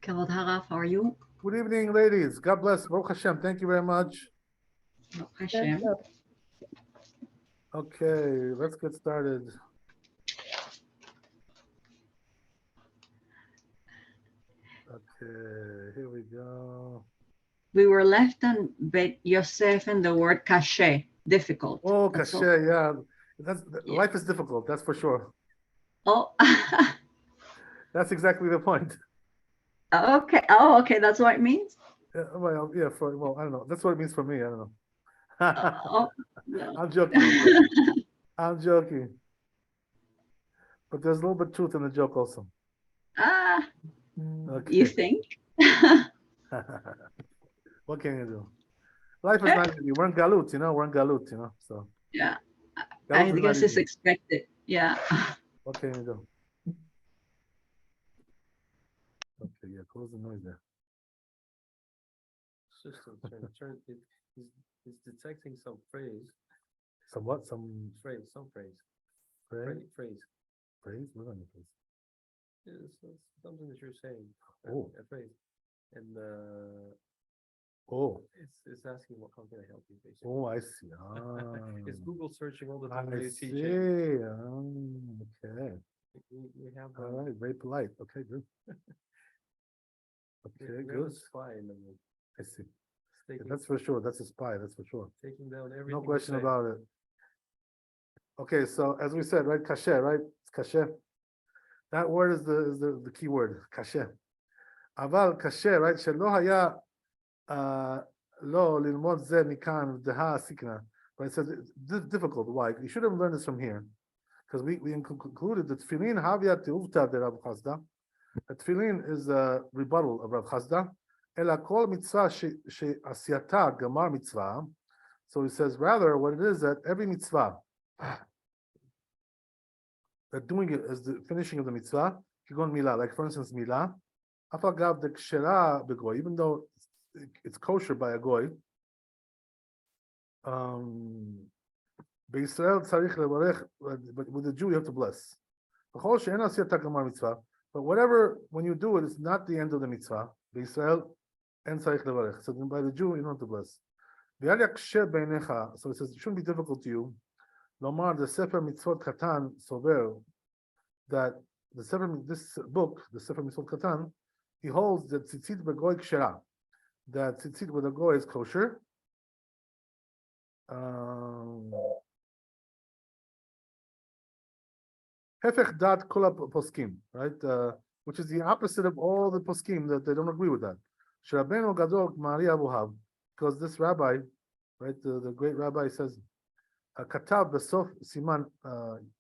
Kavod Harav, how are you? Good evening, ladies. God bless. Baruch Hashem. Thank you very much. Baruch Hashem. Okay, let's get started. Okay, here we go. We were left on Bet Yosef and the word kashe, difficult. Oh, That's kashe, yeah. Yeah. Life is difficult, that's for sure. Oh, That's exactly the point. okay. Oh, okay. That's what it means. Yeah, well, yeah, I don't know. That's what it means for me. I don't know. Oh, no. I'm joking. I'm joking. But there's a little bit of truth in the joke also. Ah, Okay. you think? What can you do? Life is not easy. We're in galut, we're in galut, so. Yeah. Galut I is not guess it's easy. expected. Yeah. What can you do? Okay, yeah, close the noise there. System is detecting some phrase. Some what? Some Phrase. phrase? Phrase. Phrase? What on the phrase? It's something that you're saying. Oh. A phrase. And Oh, it's asking how can I help you, basically. oh, I see. It's Google searching all the I time when you see. teach it. Okay. We have All right. Very polite. Okay, good. Okay, we have a good. spy in the room. I see. It's taking, That's for sure. That's a spy. That's for sure. taking down everything. No we question say. about it. Okay, so as we said, right, kasher, right? It's kasher. That word is the key word, kasher. Aval kasher, right? Shelo haya lo lilmod ze mikan deha sikna. But it says it's difficult. Why? You should have learned this from here, because we concluded that tefillin havia teuvta de Rav Chazda. Tefillin is a rebuttal of Rav Chazda. Ela kol mitzvah she asiyata gamar mitzvah. So he says rather what it is that every mitzvah that doing it is the finishing of the mitzvah. Kigon milah, like for instance milah. Afagav the kshera begoy, even though it's kosher by a goy. B'Yisrael tzarich levarech, but with the Jew you have to bless. But whatever, when you do it, it's not the end of the mitzvah. B'Yisrael and tzarich levarech. So by the Jew you don't have to bless. So it says it shouldn't be difficult to you. Lomar the Sefer Mitzvot Katan Sover, that this book, the Sefer Mitzvot Katan, he holds that Tzitzit begoy kshera, that Tzitzit with a goy is kosher. Hefech dat kol poskim, right? Which is the opposite of all the poskim, that they don't agree with that. Sherabeinu gadol Maria Abuhav, because this rabbi, right, the great rabbi says, Katav besof siman.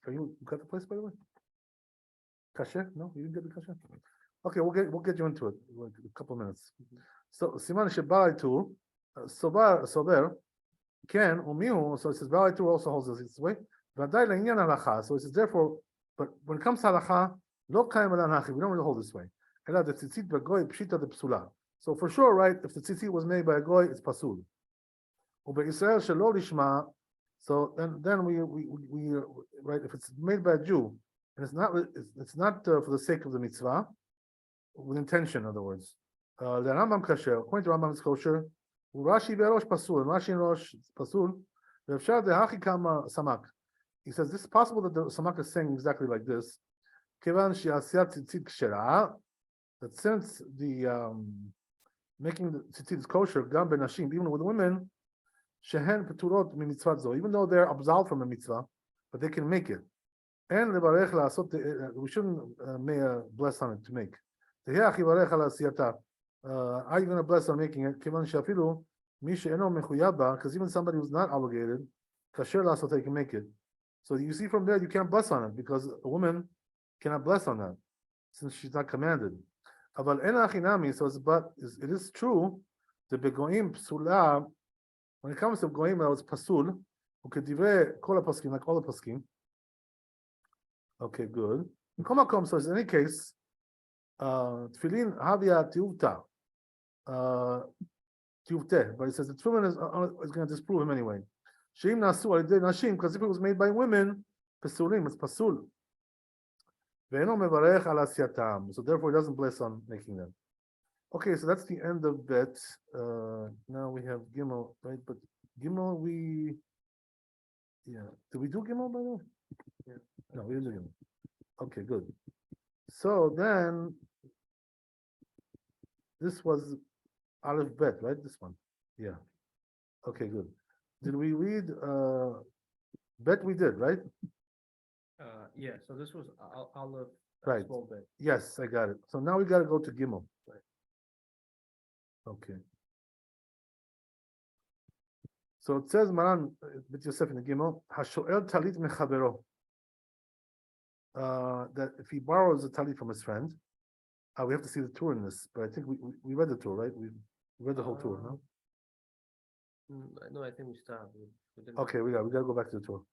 You got the place, by the way? Kasher? No, you didn't get the kasher. Okay, we'll get you into it in a couple of minutes. So siman shebalaitu sober ken umiu. So it says balaitu also holds this way. V'adai le'inyan halacha. So it says therefore, but when it comes to halacha, lo kaim halacha. We don't really hold this way. Ela the tzitzit begoy pshita de psula. So for sure, right? If the tzitzit was made by a goy, it's pasul. Ube Israel shelo lishma. So then we right, if it's made by a Jew and it's not for the sake of the mitzvah, with intention, in other words. The Rambam kasher, according to Rambam, it's kosher. Rashi ve'rosh pasul, and Rashi and Rosh pasul. Ve'efshar dehachi kama samak. He says this is possible that the samak is saying exactly like this. Kevan she'asiyat tzitzit kshera, that since the making the tzitzit is kosher, gam benashim, even with women. Shehen peturot mi mitzvah zo, even though they're absolved from a mitzvah, but they can make it. And levarech laasot, we shouldn't bless on it to make. Tehiach yivarech ala asiyata. Are you going to bless on making it? Kivan shafilu mi she'eno mechuyab ba, because even somebody who's not obligated, kasher laasot, they can make it. So you see from there, you can't bless on it because a woman cannot bless on that since she's not commanded. Aval en achinami, so it is true. The begoim psula. When it comes to goyim, that was pasul. Ukedivrei kol paskim, like all the paskim. Okay, good. In kol makom, so in any case, tefillin havia tiuvta, tiuvte, but it says the tefillin is going to disprove him anyway. Sheim nasu alidei nashim, because if it was made by women, Pesulim, it's pasul. Ve'eno mevarech al asyatam. So therefore, he doesn't bless on making them. Okay, so that's the end of Bet. Now we have Gimel, right? But Gimel, did we do Gimel by the way? Yeah. No, we didn't do Gimel. Okay, good. So then, this was Aleph Bet, right? This one. Yeah. Okay, good. Did we read Bet? We did, right? Yeah, so this was Aleph. Right. Small bit. Yes, I got it. So now we got to go to Gimel. Right. Okay. So it says Maran Bet Yosef in the Gimel, Hashoel talit mechavero. That if he borrows a talit from his friend, we have to see the tour in this, but I think we read the tour, right? We read the whole tour, no? No, I think we stopped. We didn't- Okay, we got to go back to the tour.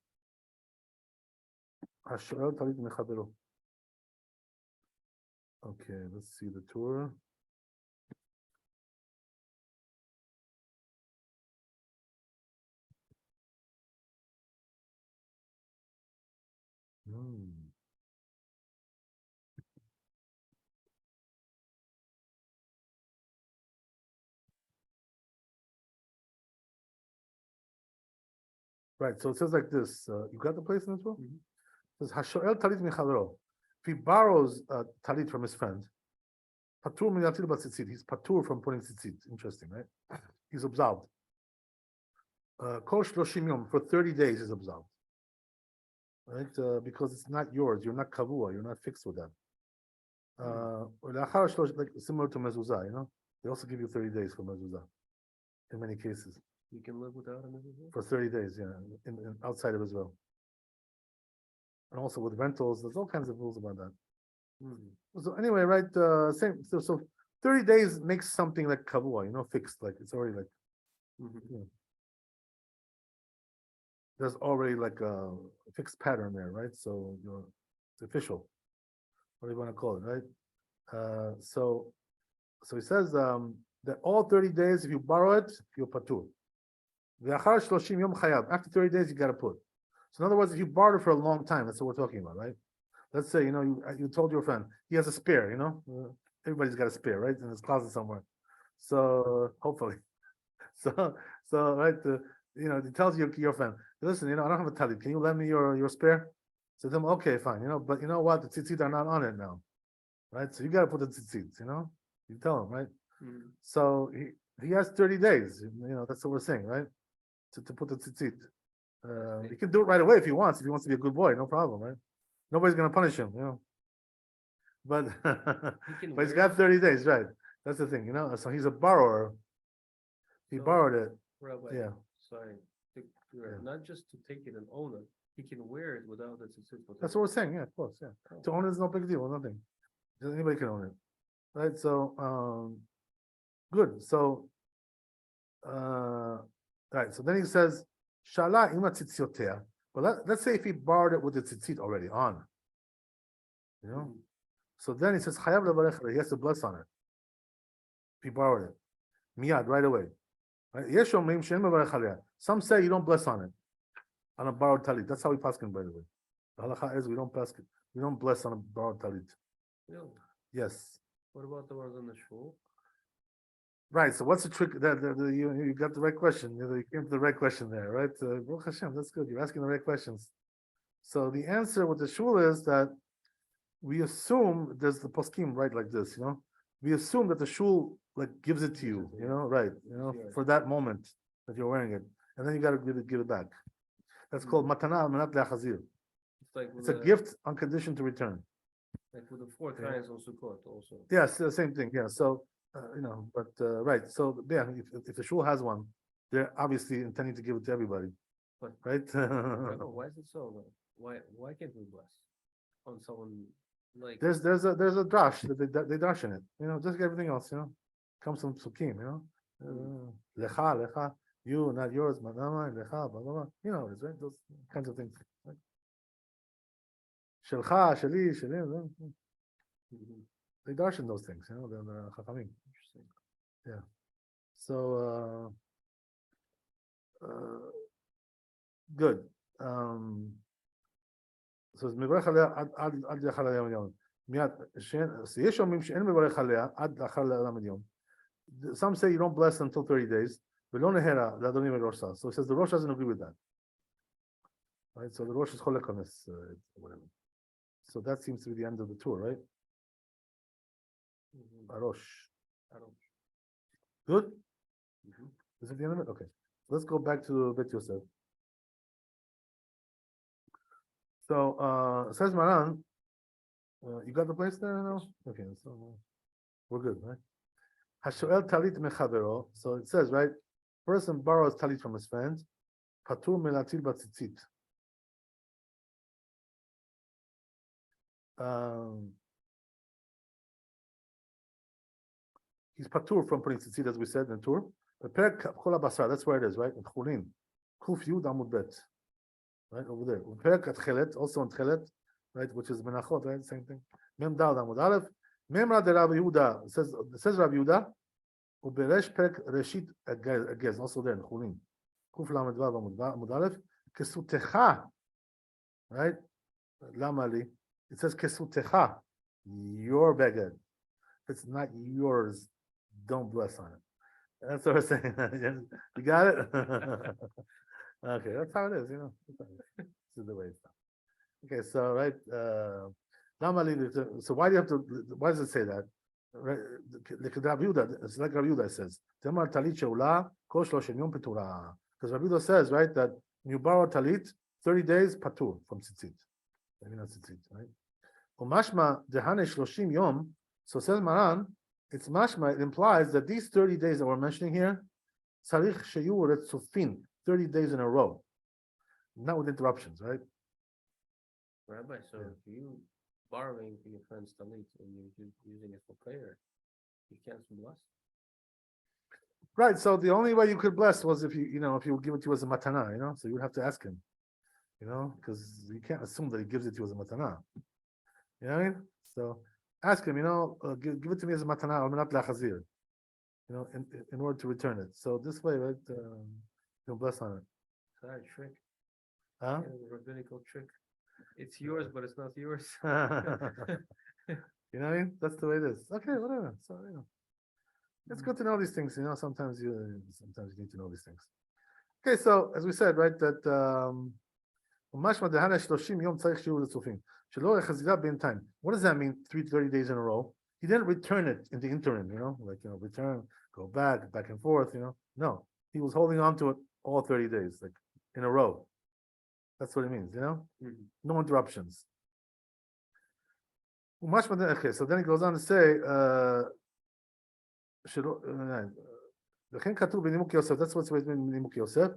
Hashoel talit mechavero. Okay, let's see the tour. Right, so it says like this. You got the place in this one? Mhm. It says Hashoel talit michavero. If he borrows a talit from his friend, patur minatil b'tzitzit. He's patur from putting tzitzit. Interesting, right? He's absolved. Kol shloshim yom, for 30 days he's absolved. Right? Because it's not yours. You're not kavua. You're not fixed with that. Like similar to mezuzah, you know? They also give you 30 days for mezuzah in many cases. You can live without him. For 30 days, yeah, in outside of Israel. And also with rentals, there's all kinds of rules about that. So anyway, right, same, so 30 days makes something like kavua, you know, fixed, like it's already like, there's already like a fixed pattern there, right? So it's official. What do you want to call it, right? So he says that all 30 days, if you borrow it, you're patur. After 30 days, you got to put. So in other words, if you borrowed it for a long time, that's what we're talking about, right? Let's say, you know, you told your friend, he has a spare, you know? Everybody's got a spare, right? In his closet somewhere. So hopefully. So right, you know, he tells your friend, listen, you know, I don't have a talit. Can you lend me your spare? So them, okay, fine, you know, but you know what? The tzitzit are not on it now. Right? So you got to put the tzitzit, you know? You tell him, right? So he has 30 days, you know, that's what we're saying, right? To put the tzitzit. He can do it right away if he wants to be a good boy, no problem, right? Nobody's gonna punish him, you know. But but he's got 30 days, right? That's the thing, you know. So he's a borrower. He borrowed it. Rabbi, Yeah. sorry. Yeah. Not just to take it and own it, he can wear it without the tzitzit. That's what we're saying, yeah, of course, yeah. To own it is no big deal, nothing. Anybody can own it. Right? So good. So right, so then he says, Shala ima tzitziotea. But let's say if he borrowed it with the tzitzit already on. You know? So then he says, Chayav levarech, he has to bless on it. If he borrowed it. Miyad, right away. Right? Yesh omrim she'en mevarech aliyah. Some say you don't bless on it. On a borrowed talit. That's how we paskin, by the way. The halacha is we don't paskin. We don't bless on a borrowed talit. Really? Yes. What about the ones on the shul? Right. So what's the trick? You got the right question. You came to the right question there, right? Baruch Hashem, that's good. You're asking the right questions. So the answer with the shul is that we assume there's the poskim right like this, you know. We assume that the shul like gives it to you, you know, right? You know, for that moment that you're wearing it, and then you got to give it back. That's called matana al manat le'achazir. It's a gift on condition to return. Like with the 4 kinds on Sukkot also. Yes, the same thing. Yeah. So you know, but right. So yeah, if the shul has one, they're obviously intending to give it to everybody, But right? Rabbi, why is it so? Why can't we bless on someone like? There's a drash that they drash in it. You know, just like everything else. You know, comes from psukim. You know, lecha, you, not yours, madama, lecha, blah blah blah. You know, it's right. Those kinds of things. Right? Shelcha, sheli, sheli. They darshan those things. You know, they're chachamim. Interesting. Yeah. So good. So it's מברך עליה עד לאחר היום יום. מיד, שיש אומרים שאין מברך עליה עד לאחר לעולם יום. Some say you don't bless until 30 days. ולא נהרה לאדוני ולראש. So it says the Rosh doesn't agree with that. Right? So the Rosh is cholek on this, whatever. So that seems to be the end of the tour, right? Arosh. Good? Is it the end of it? Okay. Let's go back to Bet Yosef. So says Maran, you got the place there now? Okay, so we're good, right? Hashoel talit mechavero. So it says, right? Person borrows talit from his friend. Patur melatil batzitzit. He's patur from putting tzitzit, as we said in the tour. That's where it is, right? In Chulin. Kuf Yud Amud Bet. Right over there. Perek at Chelet, also in Chelet, right, which is Menachot, right? Same thing. Mem Dal Amud Aleph. Memra de Rabbi Yehuda. Says Rabbi Yehuda. Uberesh Perek Reshit Agez, also there in Chulin. Kuf Lamed Vav Amud Aleph. Kesutecha. Right? Lamali. It says Kesutecha. Your beged. If it's not yours, don't bless on it. That's what we're saying. You got it? Okay, that's how it is, you know. This is the way it's done. Okay, so right, so why do you have to? Why does it say that? Right, it's like Rabbi Yehuda says. Because Rabbi Yehuda says, right, that when you borrow talit, 30 days patur from tzitzit. Maybe not tzitzit, right? Umashma dehane shloshim yom. So says Maran, it's mashma. It implies that these 30 days that we're mentioning here, tzarich sheyu retzufin, 30 days in a row, not with interruptions, right? Rabbi, so if you borrowing from your friend's talit and you're using it for prayer, you can't bless. Right. So the only way you could bless was if you would give it to you as a matana, So you would have to ask him, because you can't assume that he gives it to you as a matana. You know what I mean? So ask him, give it to me as a matana or minat lachazir, in order to return it. So this way, right, you'll bless on it. Is that a trick? Huh? A rabbinical trick. It's yours, but it's not yours. You know what I mean? That's the way it is. Okay, whatever. So it's good to know these things. Sometimes you need to know these things. Okay, so as we said, right, that mashma dehana shloshim yom tzarich shiur letzufim. Shelo echazira ben time. What does that mean? 30 days in a row. He didn't return it in the interim, return, go back and forth, No, he was holding on to it all 30 days, like in a row. That's what it means, No interruptions. Okay, so then he goes on to say, that's what's in Nimuk Yosef.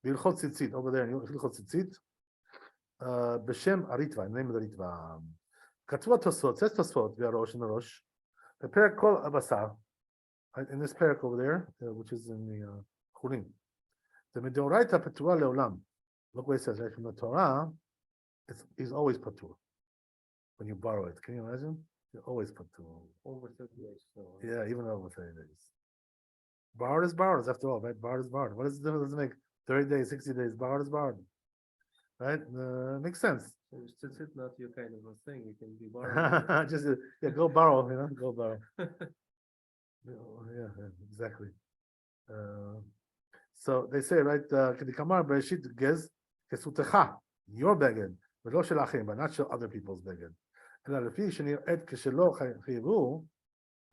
Vilchot Tzitzit, over there in Vilchot Tzitzit. B'Shem Aritva, name of the Ritva. Katva Tosfot, says Tosfot, V'Arosh in the Rosh. The Perek Kol Abasar, in this Perek over there, which is in the Churim. The Midoraita Petua Leolam. Look what it says, right? From the Torah, it's always patur. When you borrow it, can you imagine? You're always patur. Over 30 days. So. Yeah, even over 30 days. Borrowed is borrowed, after all, right? Borrowed is borrowed. What is the difference does it make? 30 days, 60 days, borrowed is borrowed. Right? Makes sense. So it's not your kind of a thing. You can be borrowed. Just go borrow, go borrow. Yeah, exactly. So they say, right? Kedikamar Bereshit Gez Kesutecha, your beged, but not shel other people's beged.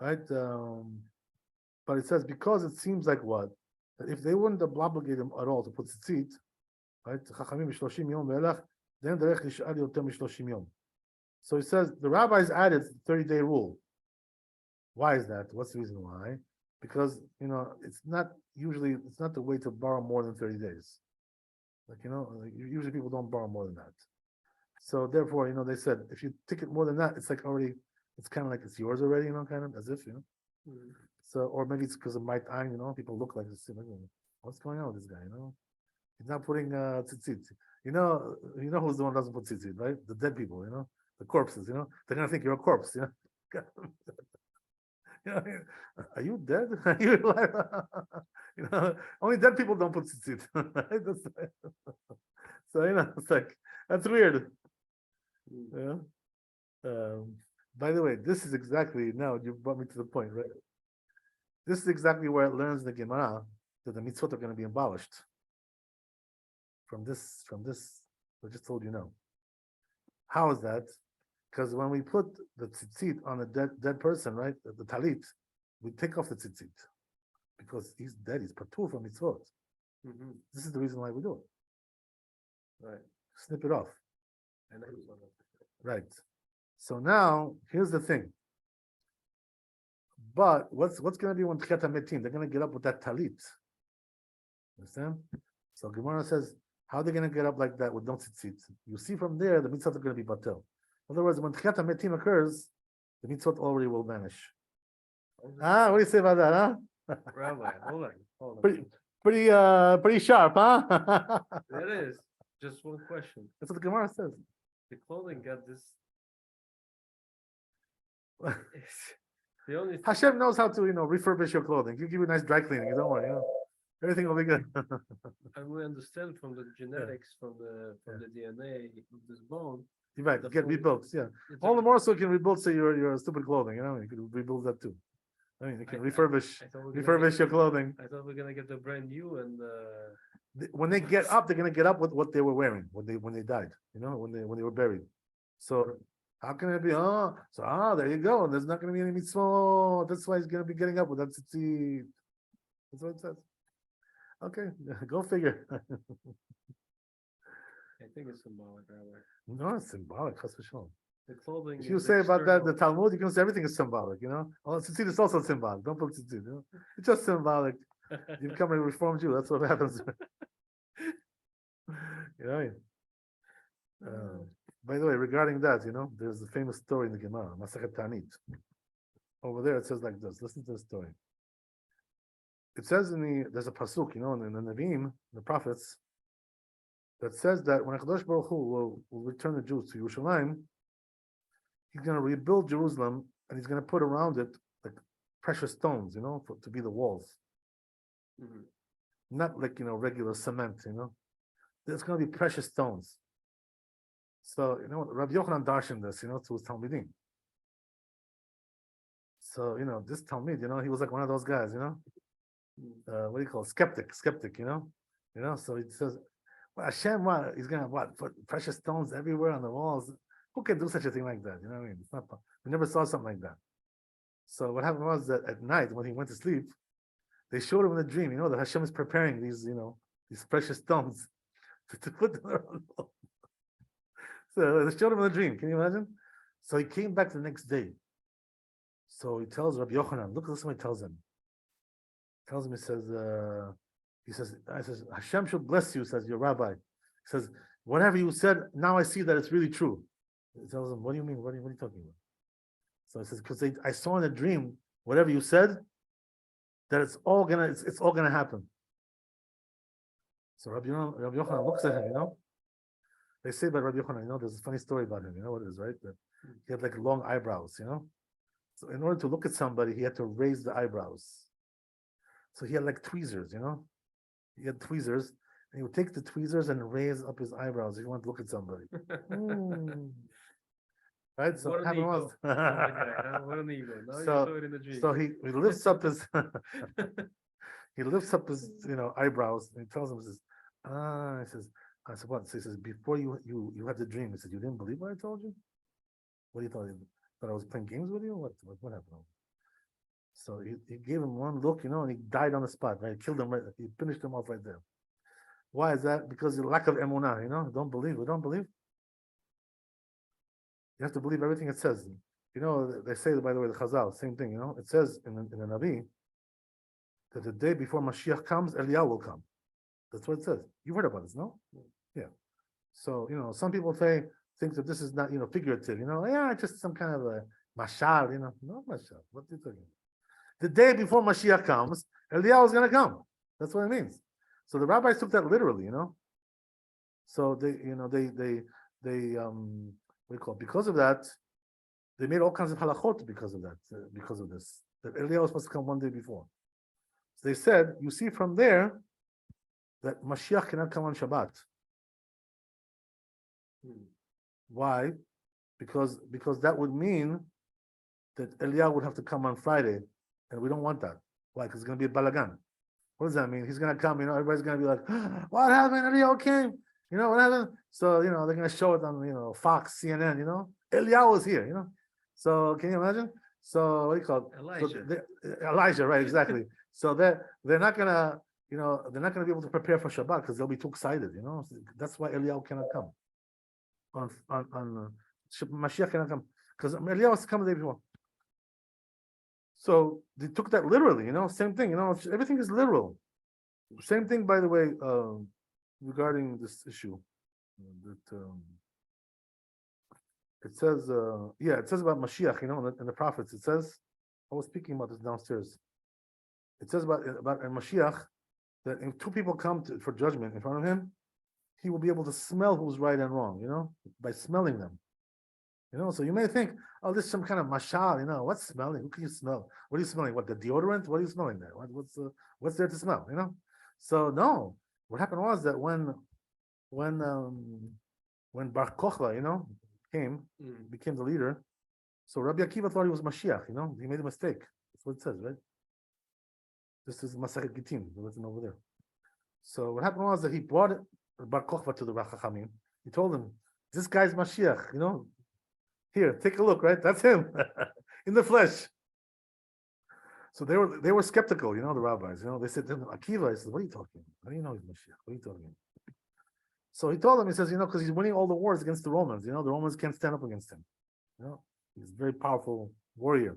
Right? But it says because it seems like what? That if they wouldn't obligate him at all to put tzitzit, right? Then the So he says the rabbis added 30-day rule. Why is that? What's the reason why? Because it's not the way to borrow more than 30 days. Usually people don't borrow more than that. So therefore, they said if you take it more than that, it's like already, it's kind of like it's yours already, kind of as if, So, or maybe it's because of my time, people look like this. What's going on with this guy? He's not putting tzitzit. You know who's the one who doesn't put tzitzit, right? The dead people, the corpses. They're gonna think you're a corpse. Are you dead? Are you alive? Only dead people don't put tzitzit. Right? So it's like that's weird. Yeah. By the way, this is exactly, now you brought me to the point, right? This is exactly where it learns in the Gemara that the mitzvot are going to be abolished. From this, I just told you no. How is that? Because when we put the tzitzit on a dead person, right, the talit, we take off the tzitzit because he's dead. He's patur from mitzvot. This is the reason why we do it. Right. Snip it off. And then Right. So now here's the thing. But what's going to be when Tchiat HaMetim? They're going to get up with that talit. Understand? So Gemara says, how are they going to get up like that with no tzitzit? You see from there, the mitzvot are going to be batel. In other words, when Tchiat HaMetim occurs, the mitzvot already will vanish. What do you say about that, huh? Rabbi, hold on. Pretty sharp, huh? It is. Just one question. That's what the Gemara says. The clothing got this. The only Hashem knows how to, refurbish your clothing. He'll give you a nice dry cleaning. Don't worry, everything will be good. and we understand from the genetics, from the DNA of this bone. You're right. The Get full- rebuilt. Yeah. it's All the a- more so you can rebuild, say, your stupid clothing. You can rebuild that too. I mean, you can refurbish I thought we're gonna your clothing. I thought we're gonna get the brand new and When they get up, they're gonna get up with what they were wearing when they died. When they were buried. So how can it be? There you go. There's not gonna be any mitzvot. That's why he's gonna be getting up with that tzitzit. That's what it says. Okay, go figure. I think it's symbolic, Rabbi. No, it's symbolic. Chas v'shalom. The clothing. If you is say about that, the external. Talmud, you can say everything is symbolic. Oh, tzitzit is also symbolic. Don't put tzitzit. It's just symbolic. You become a reformed Jew. That's what happens. By the way, regarding that, there's a famous story in the Gemara, Masachet Tanit. Over there, it says like this. Listen to the story. It says there's a pasuk, in the Nevi'im, the prophets, that says that when HaKadosh Baruch Hu will return the Jews to Yerushalayim, he's going to rebuild Jerusalem and he's going to put around it like precious stones, to be the walls. Mhm. Not like, regular cement, There's going to be precious stones. So, Rabbi Yochanan darshan this, to his Talmidim. So, this Talmid, he was like one of those guys, what do you call it? Skeptic, so he says, well, Hashem, what? He's going to put precious stones everywhere on the walls. Who can do such a thing like that? You know what I mean? It's not, we never saw something like that. So what happened was that at night when he went to sleep, they showed him in a dream, that Hashem is preparing these, these precious stones to put them around the wall. So they showed him in a dream. Can you imagine? So he came back the next day. So he tells Rabbi Yochanan, look, listen what he tells him. He says, Hashem should bless you, says your rabbi. He says, whatever you said, now I see that it's really true. He tells him, what do you mean? What are you talking about? So he says, because I saw in a dream, whatever you said, that it's all gonna happen. So Rabbi Yochanan looks at him, They say about Rabbi Yochanan, there's a funny story about him, what it is, right? That he had like long eyebrows, So in order to look at somebody, he had to raise the eyebrows. So he had like tweezers, He had tweezers, and he would take the tweezers and raise up his eyebrows if he wanted to look at somebody. Right? So What what an happened ego. was What an ego. Now you So- saw it in the dream. so he lifts up his eyebrows and he tells him, he says, I said, what? So he says, before you had the dream, he said, you didn't believe what I told you? What do you thought? That I was playing games with you? What happened? So he gave him one look, and he died on the spot, right? He killed him right, he finished him off right there. Why is that? Because the lack of emunah, don't believe. We don't believe. You have to believe everything it says. They say, by the way, the Chazal, same thing, it says in the Nabi that the day before Mashiach comes, Eliyahu will come. That's what it says. You've heard about this, no? Yeah. So, some people think that this is not, figurative, just some kind of a mashal, no mashal. What are you talking about? The day before Mashiach comes, Eliyahu is going to come. That's what it means. So the rabbis took that literally, So they, what do you call it? Because of that, they made all kinds of halachot because of that, because of this. That Eliyahu was supposed to come one day before. So they said, you see from there that Mashiach cannot come on Shabbat. Why? because that would mean that Eliyahu would have to come on Friday, and we don't want that. Why? Because it's going to be a balagan. What does that mean? He's going to come, everybody's going to be like, what happened? Eliyahu came. What happened? So, they're going to show it on, Fox, CNN, Eliyahu is here, So can you imagine? So what do you call it? Elijah, right? Exactly. So they're not gonna, they're not gonna be able to prepare for Shabbat because they'll be too excited. That's why Eliyahu cannot come. On Mashiach cannot come because Eliyahu was to come the day before. So they took that literally. Same thing. Everything is literal. Same thing, by the way, regarding this issue. That it says, it says about Mashiach, in the prophets. It says, I was speaking about this downstairs. It says about Mashiach that if two people come for judgment in front of him, he will be able to smell who's right and wrong, by smelling them. So you may think, oh, this is some kind of mashal, what's smelling? Who can you smell? What are you smelling? What, the deodorant? What are you smelling there? What's there to smell? So no, what happened was that when Bar Kochba, became the leader, so Rabbi Akiva thought he was Mashiach, he made a mistake. That's what it says, right? This is Masachet Gittin, the written over there. So what happened was that he brought Bar Kochba to the Rachachamim. He told him, this guy's Mashiach, here, take a look, right? That's him in the flesh. So they were skeptical, the rabbis. They said to him, Akiva, he said, what are you talking about? How do you know he's Mashiach? What are you talking about? So he told them, he says, because he's winning all the wars against the Romans. The Romans can't stand up against him. He's a very powerful warrior.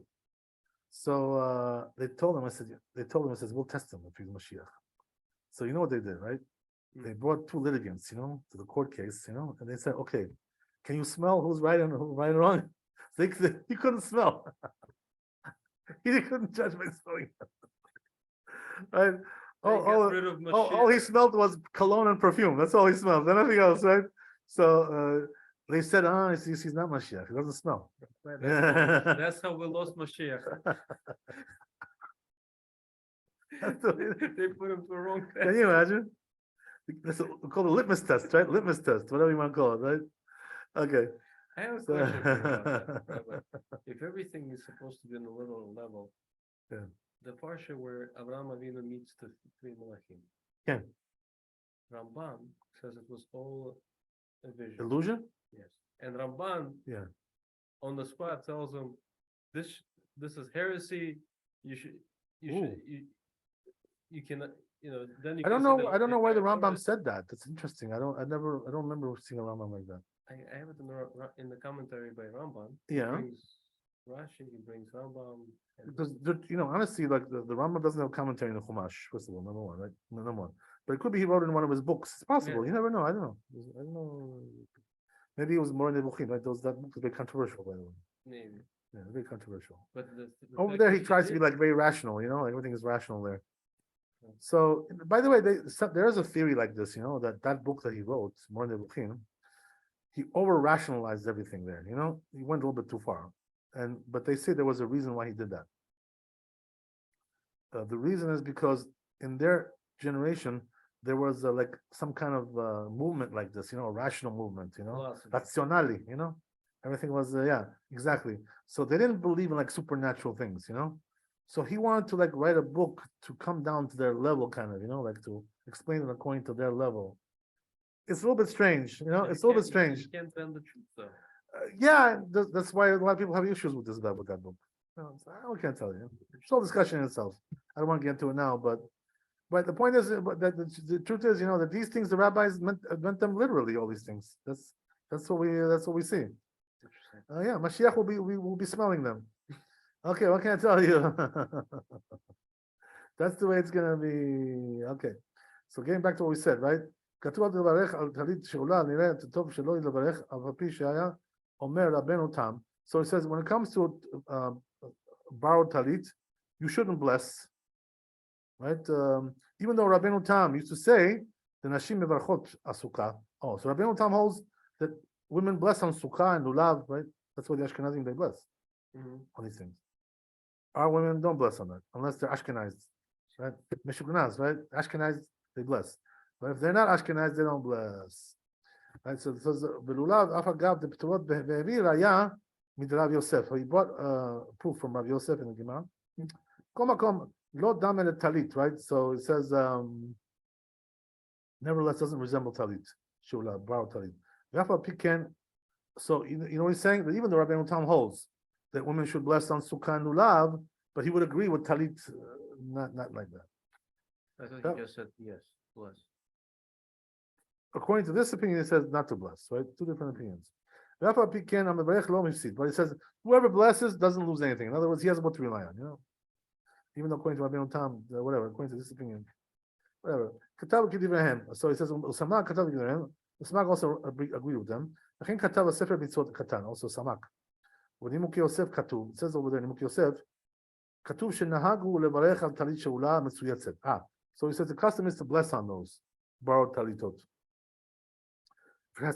So they told him, we'll test him if he's Mashiach. So you know what they did, right? They brought two litigants, to the court case, and they said, okay, can you smell who's right and wrong? He couldn't smell. He couldn't judge by smelling. Right? All he smelled was cologne and perfume. That's all he smelled. Nothing else, right? So they said, he's not Mashiach. He doesn't smell. That's how we lost Mashiach. They put him to the wrong test. Can you imagine? That's called a litmus test, right? Litmus test, whatever you want to call it, right? Okay. I have a question for you about that, Rabbi. If everything is supposed to be on a little level, the parsha where Avraham Avinu meets the three Malachim, Ramban says it was all a vision. Illusion? Yes. And Ramban on the spot tells him, this is heresy. You cannot, then you I don't know why the Rambam said that. That's interesting. I don't remember seeing a Rambam like that. I have it in the commentary by Ramban. Yeah. He brings Rashi, he brings Rambam. Because honestly, like the Rambam doesn't have commentary in the Chumash. First of all, number one, right? Number one. But it could be he wrote it in one of his books. It's possible. Yeah. You never know. I don't know. Maybe it was more in the Bukhim, right? That book is very controversial, by the way. Maybe. Yeah, very controversial. But over there, he tries to be like very rational. Like everything is rational there. So, by the way, there is a theory like this. That book that he wrote, more in the Bukhim, he over rationalized everything there. He went a little bit too far. But they say there was a reason why he did that. The reason is because in their generation there was like some kind of movement like this, a rational movement, razionali, everything was exactly. So they didn't believe in like supernatural things, So he wanted to like write a book to come down to their level, kind of, like to explain it according to their level. It's a little bit strange, it's a little bit strange. You can't bend the truth, though. That's why a lot of people have issues with that book. I can't tell you. It's all discussion in itself. I don't want to get into it now, but the point is that the truth is, that these things the rabbis meant them literally. All these things. That's what we see. Mashiach will be smelling them. Okay, what can I tell you? That's the way it's gonna be. Okay, so getting back to what we said, right? So it says when it comes to borrowed talit, you shouldn't bless, right? Even though Rabbeinu Tam used to say the nashim mevarchot asukah. Oh, so Rabbeinu Tam holds that women bless on sukkah and lulav, right? That's why the Ashkenazim they bless on these things. Our women don't bless on that unless they're Ashkenazed, right? Meshugnaz, right? Ashkenazed they bless, but if they're not Ashkenazed, they don't bless. Right, so it says Belulav Afagav the Pturot Be'evi Raya Midrav Yosef. So he brought proof from Rav Yosef in the Gemara. Komakom Lo Dam el Talit, right? So it says nevertheless doesn't resemble Talit. Shula borrowed Talit. Rafa Piken. So you know what he's saying? That even the Rabbi Tam holds that women should bless on Sukkah and Lulav, but he would agree with Talit, not like that. I thought he just said yes, bless. According to this opinion, it says not to bless, right? Two different opinions. But he says whoever blesses doesn't lose anything. In other words, he has what to rely on, you know. Even though according to Rabbi Tam, whatever, according to this opinion, whatever. So he says Samak Katav Kidivrahem. Samak also agreed with them. Also Samak. When Nimuk Yosef Katuv, it says over there Nimuk Yosef, Katuv shenahagu levarech al talit sheula mitzuyetzet. So he says the custom is to bless on those borrowed talitot. But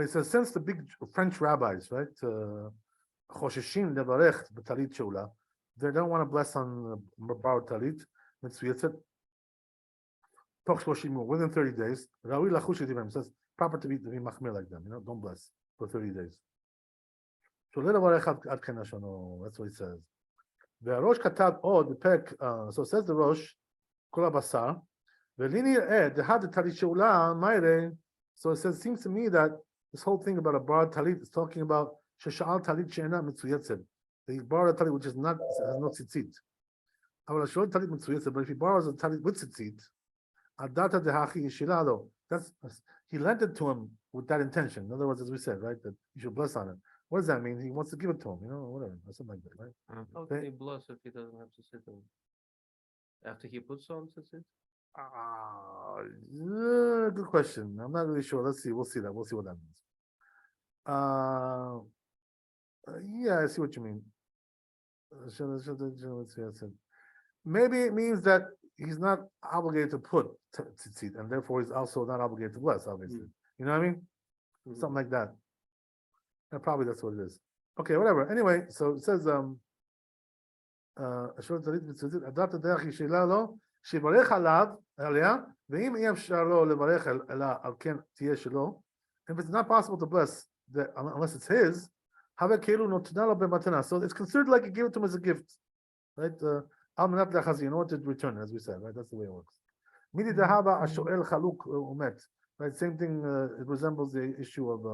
he says, since the big French rabbis, right, Choshishin levarech b'talit sheula, they don't want to bless on borrowed talit mitzuyetzet. Within 30 days, Rawi Lachush Edivim says proper to be machmir like them, you know, don't bless for 30 days. So that's what he says. The Rosh Katab the Pek, so says the Rosh, Kol Basar, Velini Ed, the Had Talit Sheula, Mayre. So it says, seems to me that this whole thing about a borrowed talit is talking about Shesha'al Talit She'ena Mitzuyetzed. He borrowed a talit which is not, has no tzitzit. But if he borrows a talit with tzitzit, that's he lent it to him with that intention. In other words, as we said, right, that you should bless on it. What does that mean? He wants to give it to him, you know, whatever, or something like that, right? How can he bless if he doesn't have to sit in? After he puts on tzitzit? Good question. I'm not really sure. Let's see. We'll see that. We'll see what that means. Yeah, I see what you mean. Maybe it means that he's not obligated to put tzitzit, and therefore he's also not obligated to bless, obviously. You know what I mean? Something like that. Yeah, probably that's what it is. Okay, whatever. Anyway, so it says, if it's not possible to bless unless it's his, so it's considered like you give it to him as a gift, right? In order to return, as we said, right? That's the way it works. Right? Same thing. It resembles the issue of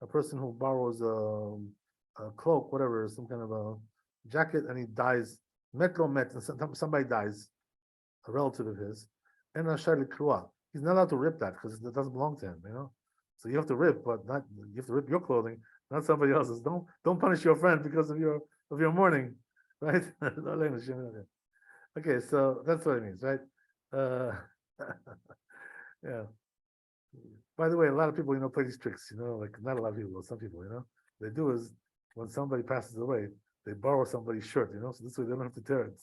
a person who borrows a cloak, whatever, some kind of a jacket, and he dies. And somebody dies, a relative of his, and he's not allowed to rip that because it doesn't belong to him, you know. So you have to rip, but not you have to rip your clothing, not somebody else's. Don't punish your friend because of your mourning, right? Okay, so that's what it means, right? Yeah. By the way, a lot of people, play these tricks, like not a lot of people, but some people, they do is when somebody passes away, they borrow somebody's shirt, so this way they don't have to tear it.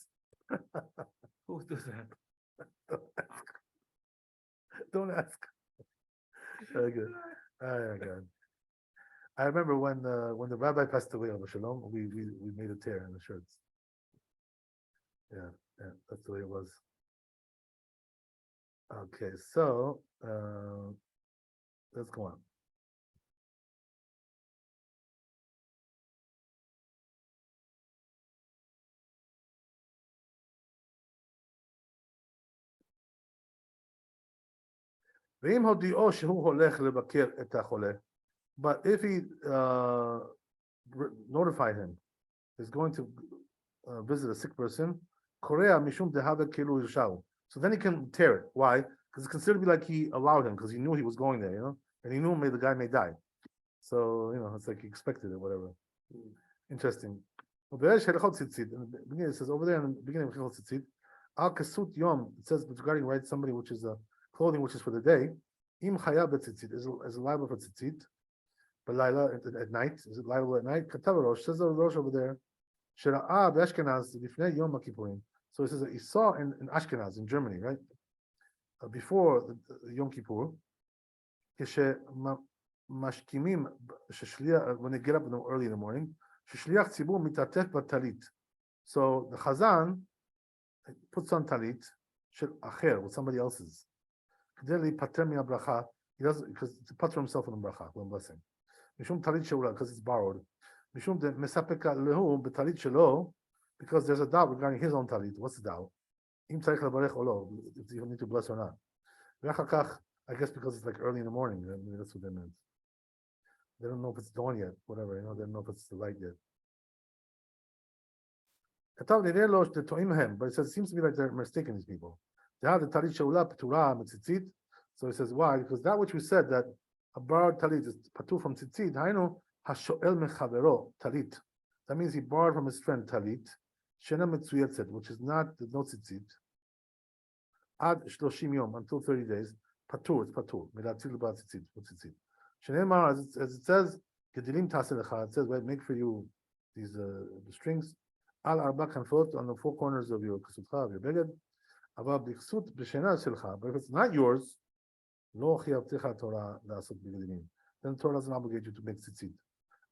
Who does that? Don't ask. Very good. Oh, God. I remember when the rabbi passed away on the Shalom, we made a tear in the shirts. Yeah, that's the way it was. Okay, so let's go on. But if he notified him, he's going to visit a sick person, so then he can tear it. Why? Because it's considered to be like he allowed him, because he knew he was going there, and he knew the guy may die. So, it's like he expected it, whatever. Interesting. In the beginning, it says over there in the beginning of Tzitzit, Al Kasut Yom, it says regarding somebody which is clothing which is for the day, Im Chaya B'Tzitzit is liable for Tzitzit, but Laila at night, is it liable at night? Katav Rosh, says the Rosh over there, Shera'a B'Ashkenaz, Lifnei Yom HaKippurim. So it says that he saw in Ashkenaz, in Germany, right? Before the Yom Kippur, Mashkimim, when they get up early in the morning, Sheshliach Tzibur Mitatef B'Talit. So the Chazan puts on talit, shel acher, with somebody else's. Kedeli pater min bracha, he doesn't, because to pater himself in bracha, one blessing. Mishum talit sheula, because it's borrowed. Mishum de mesapeka lehu betalit shelo, because there's a doubt regarding his own talit. What's the doubt? Im tzarich levarech or lo, if you need to bless or not. V'achakach, I guess because it's like early in the morning, maybe that's what they meant. They don't know if it's dawn yet, whatever, they don't know if it's the light yet. But it says, it seems to be like they're mistaken, these people. So he says, why? Because that which we said, that a borrowed talit is patur from tzitzit, talit. That means he borrowed from his friend talit, which is not, there's no tzitzit. Ad shloshim yom, until 30 days, patur, it's patur. As it says, it says, wait, make for you these the strings. Al arba kanfot, on the four corners of your kesutcha, of your beged. Ava b'ksut b'shena shelcha. But if it's not yours, lo chiyavtecha Torah la'asot b'gedinim. Then Torah doesn't obligate you to make tzitzit.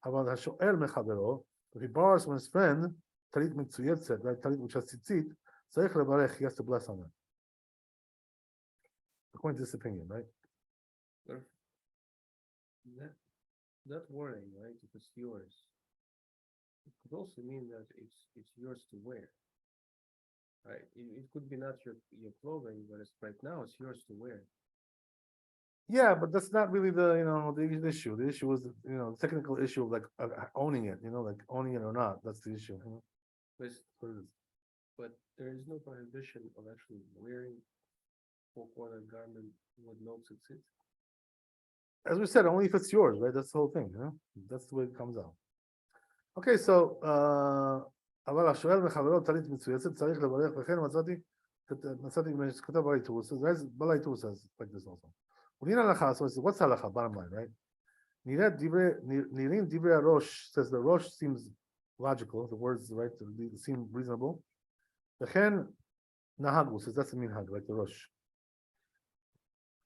Ava hasho'er mechavero. If he borrows from his friend, talit mitzuyetzet, right? Talit which has tzitzit, tzarich levarech, he has to bless on it. According to this opinion, right? That wording, right? If it's yours, it could also mean that it's yours to wear. Right? It could be not your clothing, but it's right now it's yours to wear. Yeah, but that's not really the the issue. The issue is the technical issue of like owning it. Like owning it or not. That's the issue. But there is no prohibition of actually wearing four-corner garment with no tzitzit. As we said, only if it's yours, right? That's the whole thing. That's the way it comes out. Okay, so אבל השואל מחברו טלית מצויצת צריך לברך וכן מצאתי כתב בעיטור, so בעיטור says like this also. ונראה הלכה, so what's הלכה, bottom line, right? נראים דברי הראש, says the rosh seems logical, the words, right, seem reasonable. וכן נהגו, says that's the minhag, like the rosh.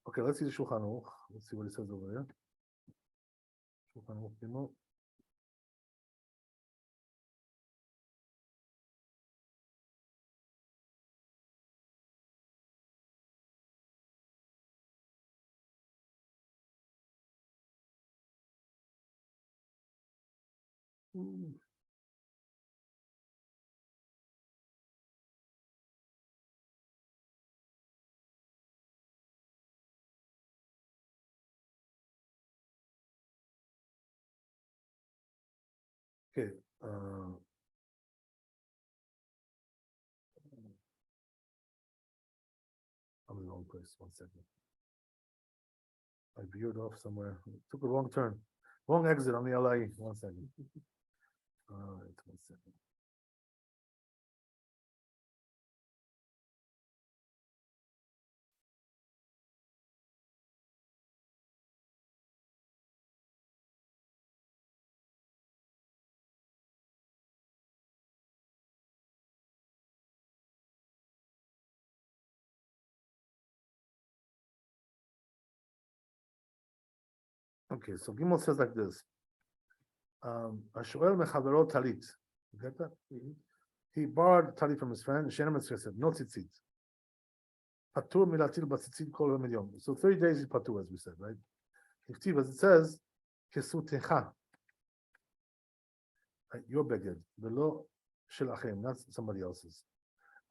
Okay, let's see the Shulchan Aruch. Let's see what it says over there. Shulchan Aruch Gimel. Okay. I'm in the wrong place. 1 second. I veered off somewhere. Took a wrong turn. Wrong exit on the LIE. 1 second. All right, 1 second. Okay, so Gimel says like this. Ashoel mechavero talit. You get that? He borrowed talit from his friend. Shenem said, no tzitzit. Patur milatil batzitzit kol yom. So 30 days is patur, as we said, right? If as it says, kesutecha. Your beged, below shel achem, not somebody else's.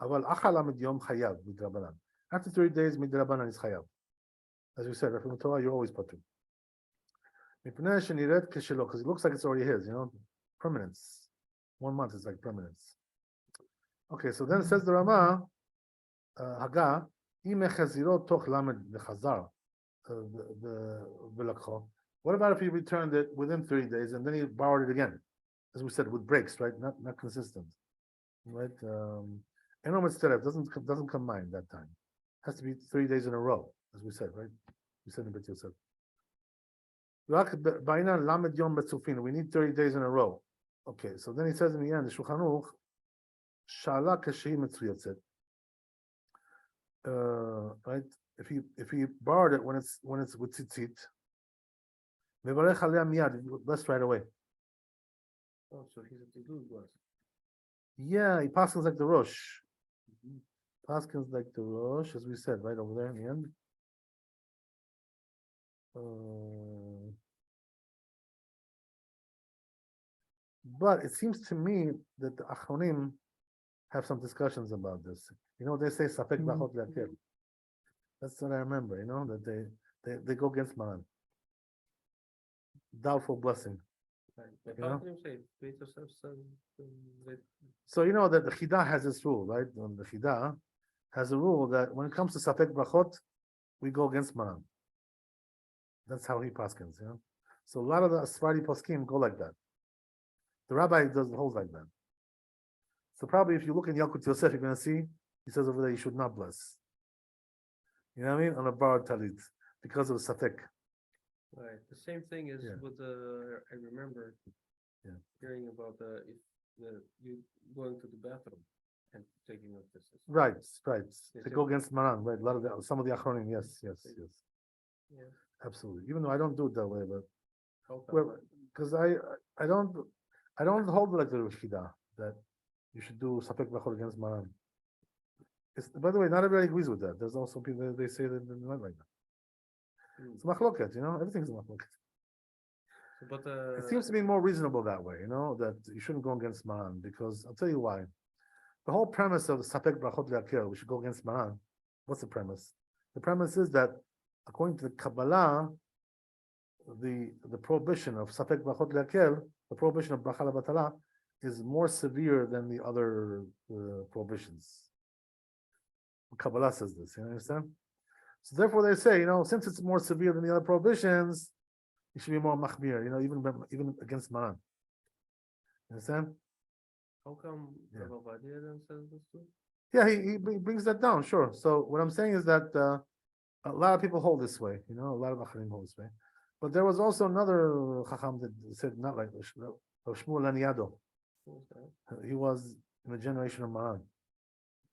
Aval achal yom chayav midrabanan. After 30 days, midrabanan is chayav. As we said, from the Torah, you're always patur. Because it looks like it's already his, permanence. 1 month is like permanence. Okay, so then it says the Rama, Haga, what about if he returned it within 30 days and then he borrowed it again? As we said, with breaks, right? Not consistent. Right? Doesn't combine that time. Has to be 30 days in a row, as we said, right? We said in Bet Yosef. We need 30 days in a row. Okay, so then he says in the end, the Shulchan Aruch, Shala Kashi Mitzuyatzet. Right? If he borrowed it when it's with tzitzit, Mevarech Aliyah Miyad, blessed right away. Oh, so he's a to-do bless. Yeah, he passes like the Rosh. Paskins like the Rosh, as we said, right over there in the end. But it seems to me that the Achronim have some discussions about this. You know, they say Safek Bachot Le'akel. That's what I remember, you know, that they go against Maran. Doubtful blessing. Right. But You how know? can you say Beit Yosef said that So you know that the Chidah has this rule, right? And the Chidah has a rule that when it comes to Safek Brachot, we go against Maran. That's how he paskins, you know. So a lot of the Sephardi poskim go like that. The rabbi doesn't hold like that. So probably if you look in Yalkut Yosef, you're going to see he says over there you should not bless. You know what I mean? On a bar talit because of Safek. right? The same thing is Yeah. with the. I remember Yeah. hearing about if you going to the bathroom and taking up this. Right, right. Yes, They yes. go against Maran, right? A lot of some of the Achronim, yes, yes, yes. Yeah. Absolutely. Even though I don't do it that way, but How come? well, because I don't hold like the Rishida that you should do Safek Bachor against Maran. It's, by the way, not everybody agrees with that. There's also people that they say that they're not like that. Hmm. It's machloket, you know, everything's a machloket. But It seems to be more reasonable that way, you know, that you shouldn't go against Maran because I'll tell you why. The whole premise of the Safek Brachot Le'akel, we should go against Maran. What's the premise? The premise is that according to the Kabbalah, the prohibition of Safek Brachot Le'akel, the prohibition of Bracha Batala, is more severe than the other prohibitions. Kabbalah says this, you understand? So therefore they say, you know, since it's more severe than the other prohibitions, it should be more machmir, you know, even against Maran. You understand? how come Yeah. Rabbi then says this too? Yeah, he brings that down, sure. So what I'm saying is that a lot of people hold this way, you know, a lot of Acharim hold this way. But there was also another Chacham that said not like this, Rav Shmuel Laniado. Who was that? He was in the generation of Maran.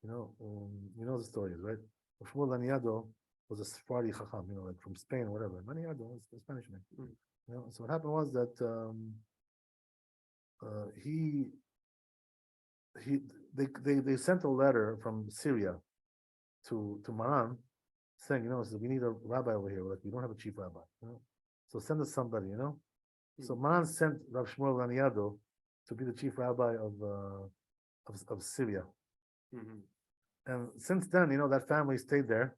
You know the stories, right? Rav Shmuel Laniado was a Sephardi Chacham, you know, like from Spain or whatever. Laniado was the Spanish name. Mm. You know, so what happened was that they sent a letter from Syria to Maran saying, you know, so we need a rabbi over here. Like we don't have a chief rabbi, you know. So send us somebody, you know. So Maran sent Rav Shmuel Laniado to be the chief rabbi of Syria. Mhm. And since then, you know, that family stayed there.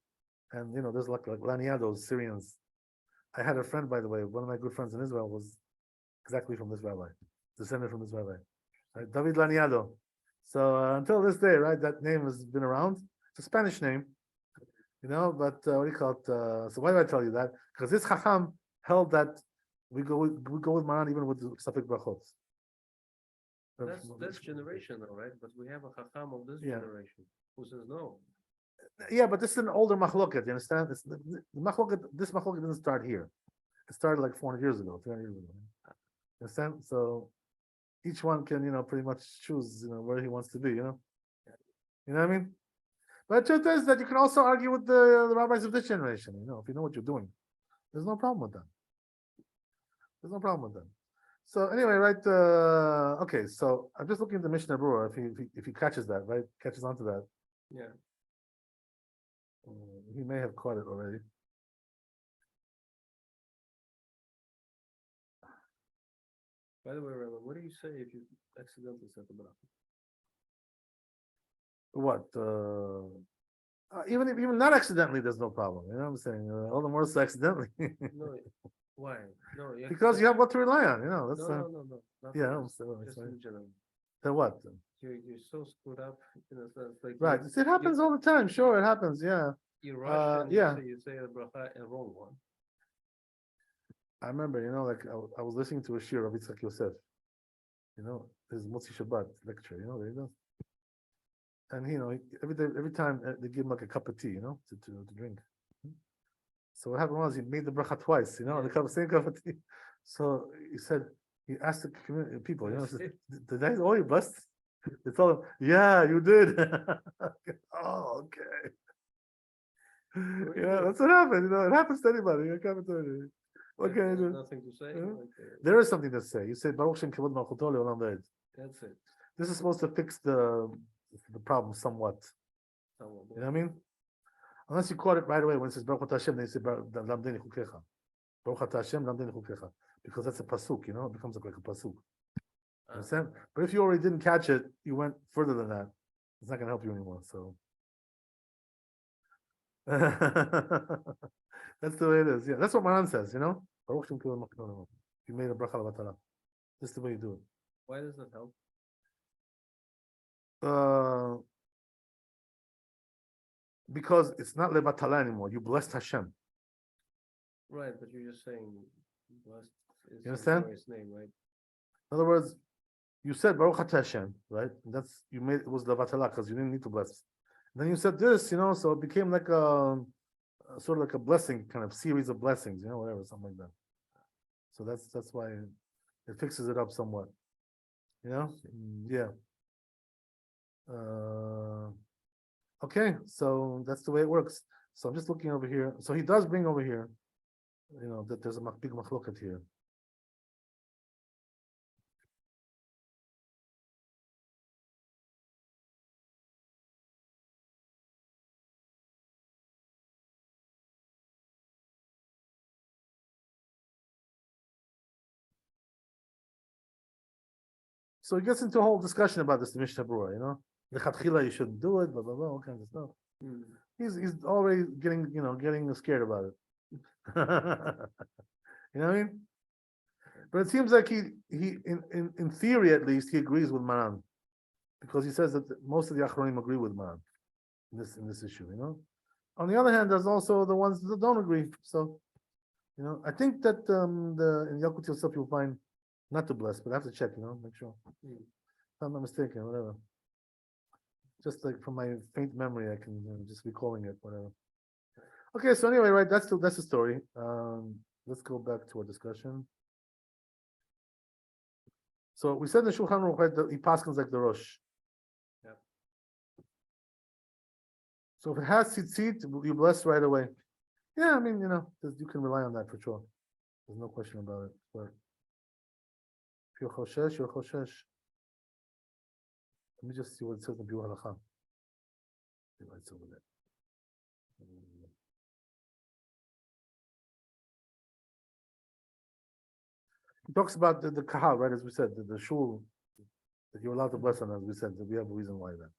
And you know, there's like Laniados, Syrians. I had a friend, by the way, one of my good friends in Israel was exactly from this rabbi, descended from this rabbi, right? David Laniado. So until this day, right, that name has been around. It's a Spanish name, you know, but what do you call it? So why do I tell you that? Because this Chacham held that we go with Maran even with the Safek Brachot. That's generational, right? But we have a Chacham of this Yeah. generation who says no. Yeah, but this is an older machloket. You understand? It's the machloket. This machloket didn't start here. It started like 400 years ago, 300 years ago. You understand? So each one can, you know, pretty much choose, you know, where he wants to be. You know what I mean? But the truth is that you can also argue with the rabbis of this generation. You know, if you know what you're doing, there's no problem with that. There's no problem with that. So anyway, right? Okay, so I'm just looking at the Mishnah Berurah. If he catches that, right? Catches onto that. Yeah. He may have caught it already. By the way, Rabbi, what do you say if you accidentally said the bracha? What? Even not accidentally, there's no problem. You know what I'm saying? All the more so accidentally. No, why? No, Because you have what to rely on. You know. That's no. Not yeah. for this, So, just in general. then what? You're so screwed up in a sense, like Right. It happens all the time. Sure, it happens. Yeah. you rush and yeah. you say a bracha, a wrong one. I remember. You know, like I was listening to a shir of Yitzchak Yosef. You know, his Motzi Shabbat lecture. You know, there you go. And you know, every time they give him like a cup of tea. You know, to drink. So what happened was he made the bracha twice, you know, the same cup of tea. So he said, he asked the community people, you know, said, did I owe you blessed? They told him, yeah, you did. Oh, okay. Yeah, that's what happened. You know, it happens to anybody. It happens to anybody. What can I do? Nothing to say. Yeah. Like, There is something to say. You said Baruch Shem Kavod Malchuto Le'olam V'ed. that's it. This is supposed to fix the problem somewhat. Talmud. You know what I mean? Unless you caught it right away when it says Baruch Atah Hashem, then you say Lamdeni Chukecha. Baruch Atah Hashem, Lamdeni Chukecha. Because that's a pasuk, you know, it becomes like a pasuk. Understand? But if you already didn't catch it, you went further than that. It's not going to help you anymore. So that's the way it is. Yeah, that's what Maran says. You know, Baruch Shem Kivul Makno. You made a bracha levatala. This is the way you do it. Why does that help? Because it's not levatala anymore. You blessed Hashem. Right, but you're just saying blessed is You understand? His name, right? In other words, you said Baruch Atah Hashem, right? That's you made it was levatala because you didn't need to bless. Then you said this, you know, so it became like a sort of like a blessing, kind of series of blessings, you know, whatever, something like that. So that's why it fixes it up somewhat. You know? Yeah. Okay, so that's the way it works. So I'm just looking over here. So he does bring over here, you know, that there's a big machloket here. So he gets into a whole discussion about this, the Mishnah Berurah, you know? Lechatchila, you shouldn't do it, blah, blah, blah, all kinds of stuff. He's already getting scared about it. You know what I mean? But it seems like he in theory at least he agrees with Maran, because he says that most of the Achronim agree with Maran in this issue. You know. On the other hand, there's also the ones that don't agree. So, you know, I think that in Yalkut Yosef you'll find not to bless, but I have to check. You know, make sure. If I'm not mistaken, whatever. Just like from my faint memory, I can just recalling it, whatever. Okay, so anyway, right, that's the story. Let's go back to our discussion. So we said in the Shulchan Aruch, right, that he paskins like the Rosh. Yep. So if it has tzitzit, you bless right away. Yeah, I mean, you know, you can rely on that for sure. There's no question about it. But if you're choshesh, you're choshesh. Let me just see what it says in Biur Halacha. See what it's over there. He talks about the kahal, right? As we said, the shul that you're allowed to bless on, as we said, that we have a reason why that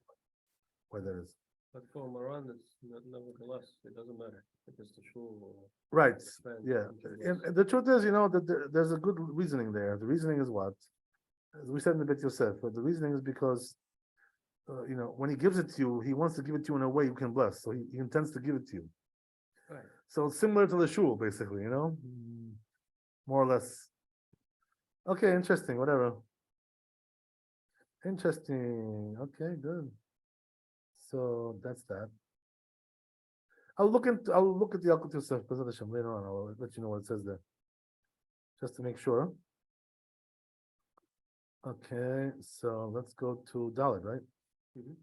is. But for Maran, it's nevertheless, it doesn't matter if it's the shul or Right. friend, Yeah. you can And the truth is, you know, that there's a good reasoning there. The reasoning is what? As we said in the Bet Yosef, but the reasoning is because, you know, when he gives it to you, he wants to give it to you in a way you can bless. So he intends to give it to you. Right. So it's similar to the shul, basically, you know, more or less. Okay, interesting. Whatever. Interesting. Okay, good. So that's that. I'll look at the Yalkut Yosef later on. I'll let you know what it says there, just to make sure. Okay, so let's go to Dalet, right? Mhm.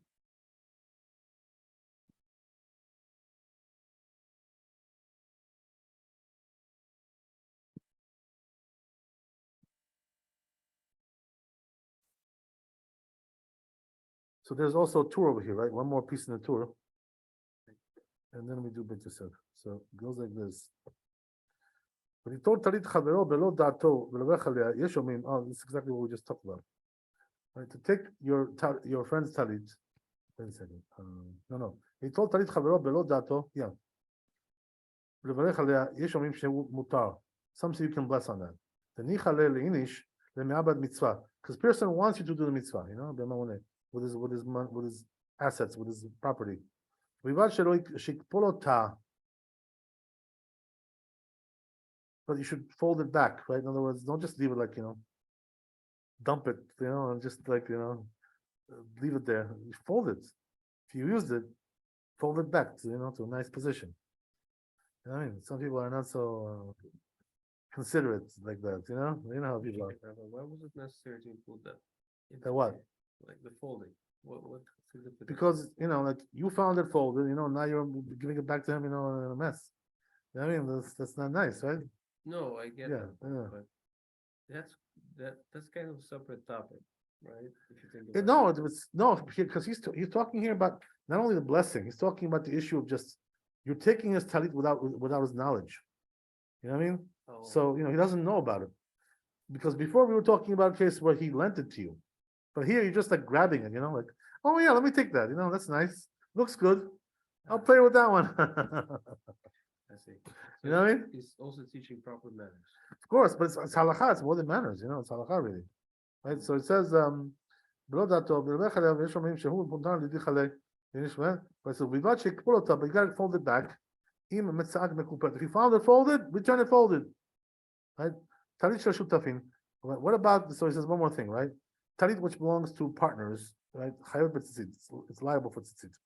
So there's also a tour over here, right? One more piece in the tour. And then we do Bet Yosef. So it goes like this. But he told Talit Chavero Belo Dato V'Levech Alea Yeshomim. Oh, this is exactly what we just talked about. Right, to take your friend's Talit. Wait a second. No. He told Talit Chavero Belo Dato. Yeah. V'Levech Alea Yeshomim Shehu Mutar. Some say you can bless on that. The Nichale Leinish LeMe'abad Mitzvah. Because person wants you to do the mitzvah, you know, with his assets, with his property. But you should fold it back, right? In other words, don't just leave it like, you know, dump it, you know, and just like, you know, leave it there. You fold it. If you used it, fold it back to, you know, to a nice position. You know what I mean? Some people are not so considerate like that, you know? You know how people are. Why was it necessary to include that? The what? Like the folding. What Because, you know, like you found it folded, you know, now you're giving it back to him, you know, in a mess. You know what I mean? That's not nice, right? No, I get Yeah, that, yeah. but that's kind of a separate topic, right? If you think No, about it. it was no, because he's talking here about not only the blessing, he's talking about the issue of just you're taking his talit without his knowledge. You know what I mean? Oh, So he doesn't know about it. Because before we were talking about a case where he lent it to you. But here you're just like grabbing it, like, oh yeah, let me take that. That's nice. Looks good. I'll play with that one. I see. You know what I mean? He's also teaching proper manners. Of course, but it's halakha, it's more than manners, it's halakha really. Right? So it says, but it says, but you gotta fold it back. If you found it folded, return it folded. Right? Talit shel shutafin. What about, so he says one more thing, right? Talit which belongs to partners, right? It's liable for tzitzit.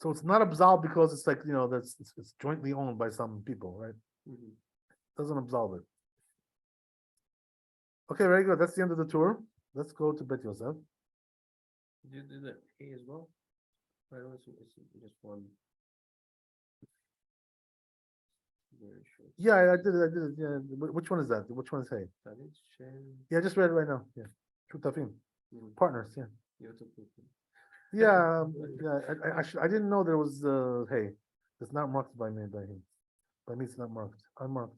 So it's not absolved because it's like, that's it's jointly owned by some people, right? Mhm. Doesn't absolve it. Okay, very good. That's the end of the tour. Let's go to Bet Yosef. Did you do the A as well? I know it's just one. Very short. Yeah, I did it. Yeah. Which one is that? Which one is hey? Talit shel Yeah, I just read it right now. Yeah. Shutafim. Partners, yeah. Yosef. Yeah, yeah. I didn't know there was hey. It's not marked by me by him. By me it's not marked. Unmarked.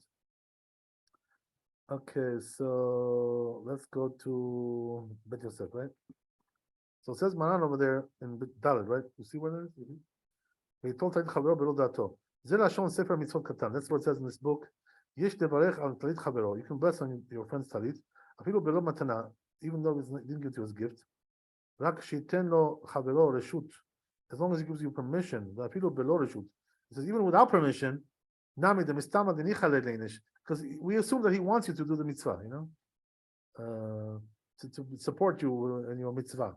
Okay, so let's go to Bet Yosef, right? So it says Maran over there in Dalet, right? You see where that is? He told Talit Chavero Belo Dato. Ze Lashon Sefer Mitzvot Katan. That's what it says in this book. Yesh Devarech Al Talit Chavero. You can bless on your friend's Talit. Afilu Belo Matana, even though he didn't give you his gift. Rak Shiten Lo Chavero Reshut. As long as he gives you permission. Afilu Belo Reshut. He says even without permission. Nami the Mistama the Nichale Leinish. Because we assume that he wants you to do the mitzvah, to support you in your mitzvah.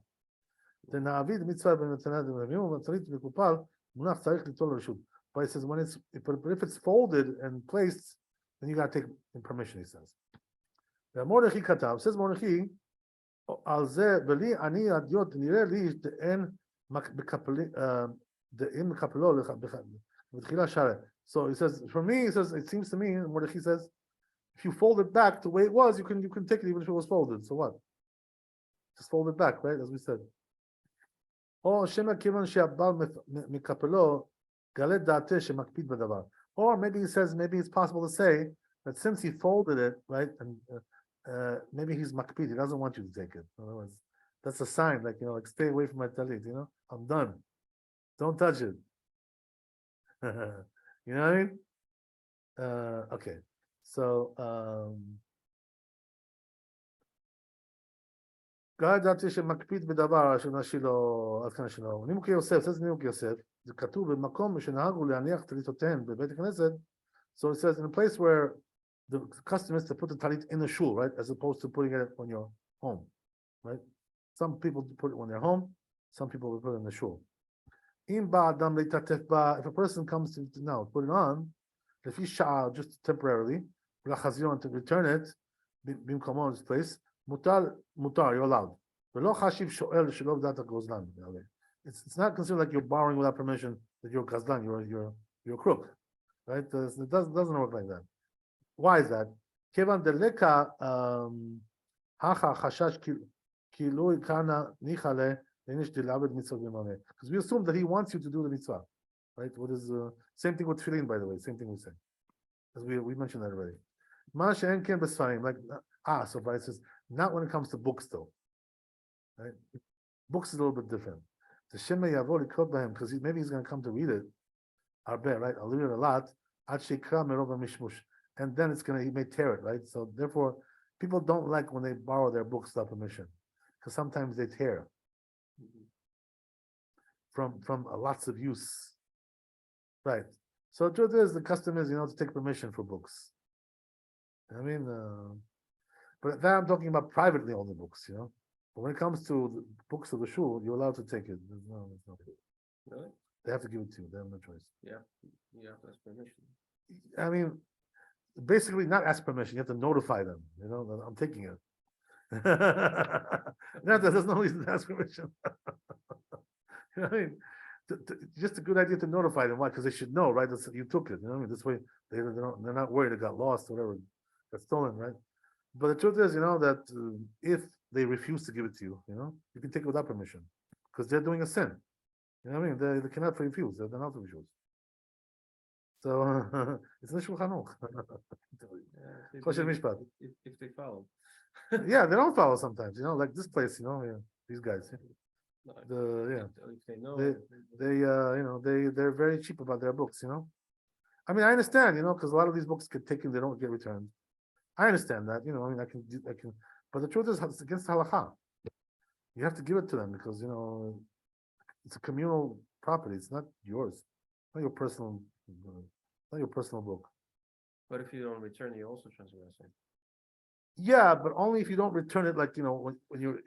Then Na'avid mitzvah b'metanah d'mevim u'matzalit v'kupal munach tzarich litol reshut. But he says when if it's folded and placed, then you got to take permission. He says. Mordechai katav says Mordechai al ze v'li ani adiot nireh li de'en de'en mekapelo v'tchila share. So he says, for me, he says, it seems to me, Mordechai says, if you fold it back the way it was, you can take it even if it was folded. So what? Just fold it back, right? As we said. Or maybe he says, maybe it's possible to say that since he folded it, right, and maybe he's makpid, he doesn't want you to take it. In other words, that's a sign, like like stay away from my talit. I'm done. Don't touch it. You know what I mean? Okay. So, God דעתי שמקפיד בדבר שנשילו, עד כאן שלו. נימוקי יוסף, says נימוקי יוסף, זה כתוב במקום שנהגו להניח טליתותיהן בבית הכנסת, so it says in a place where the custom is to put the talit in the shul, right, as opposed to putting it on your home, right? Some people put it when they're home, some people will put it in the shul. If a person comes to now put it on, if he's just temporarily, to return it, in its place, mutar, you're allowed. It's not considered like you're borrowing without permission, that you're gazlan, you're a crook, right? It doesn't work like that. Why is that? Kevan deleka hacha chashash kilui kana nichale. Because we assume that he wants you to do the mitzvah, right? What is same thing with tefillin, by the way, same thing we say, as we mentioned that already. So but it says not when it comes to books though, right? Books is a little bit different. The shema yavo likot b'hem because maybe he's going to come to read it, right? I'll read it a lot. Ad sheikra merova mishmush, and then he may tear it, right? So therefore, people don't like when they borrow their books without permission because sometimes they tear. From lots of use, right? So the truth is, the custom is, to take permission for books. I mean, but then I'm talking about privately owned books, But when it comes to the books of the shul, you're allowed to take it. There's no. Really? They have to give it to you. They have no choice. Yeah, you have to ask permission. I mean, basically, not ask permission. You have to notify them. That I'm taking it. No, there's no reason to ask permission. You know what I mean? Just a good idea to notify them. Why? Because they should know, right? You took it. You know what I mean? This way, they're not worried it got lost or whatever, got stolen, right? But the truth is, that if they refuse to give it to you, you can take it without permission. because they're doing a sin. You know what I mean? They cannot refuse. They're not to refuse. So it's in Shulchan Aruch. Choshen Mishpat. If they follow. Yeah, they don't follow sometimes. Like this place. These guys. No, If they know. they're very cheap about their books. I mean, I understand. Because a lot of these books get taken, they don't get returned. I understand that. I mean, I can. But the truth is, it's against halakha. You have to give it to them because it's a communal property. It's not yours. Not your personal. Not your personal book. But if you don't return, you're also transgressing. Yeah, but only if you don't return it. Like when you're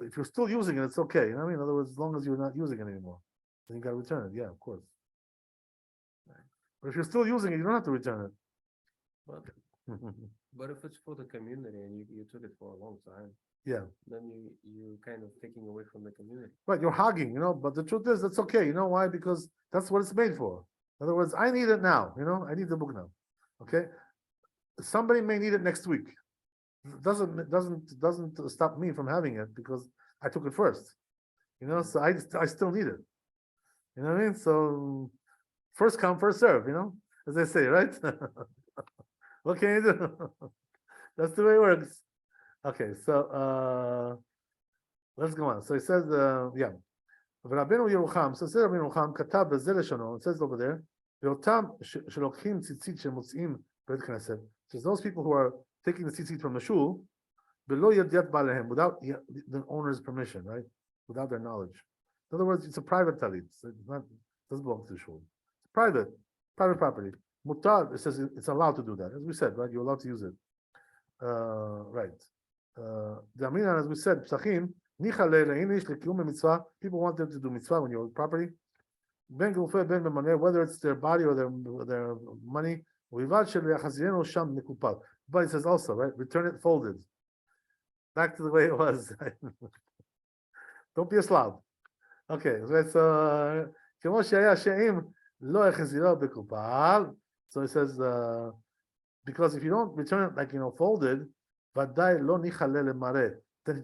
if you're still using it, it's okay. You know what I mean? In other words, as long as you're not using it anymore, then you got to return it. Yeah, of course. Right. But if you're still using it, you don't have to return it. But if it's for the community and you took it for a long time, Yeah. then you kind of taking away from the community. Right, you're hogging, but the truth is, it's okay. You know why? Because that's what it's made for. In other words, I need it now. I need the book now. Okay, somebody may need it next week. Doesn't stop me from having it because I took it first. So I still need it. You know what I mean? So first come, first serve. As they say, right? What can you do? That's the way it works. Okay, so let's go on. So it says, yeah. ורבנו ירוחם, so it says רבנו ירוחם, כתב בזה לשונו, it says over there, ואותם שלוקחים ציצית שמוצאים בית כנסת, says those people who are taking the tzitzit from the shul, below ידיעת בעליהם, without the owner's permission, right? Without their knowledge. In other words, it's a private talit. It doesn't belong to the shul. It's private property. Mutar, it says it's allowed to do that. As we said, right? You're allowed to use it. Right. The Aminan, as we said, psachim, people want them to do mitzvah when you're property. Whether it's their body or their money. But it says also, right? Return it folded. Back to the way it was. Don't be a slob. Okay, so so it says because if you don't return it like folded, then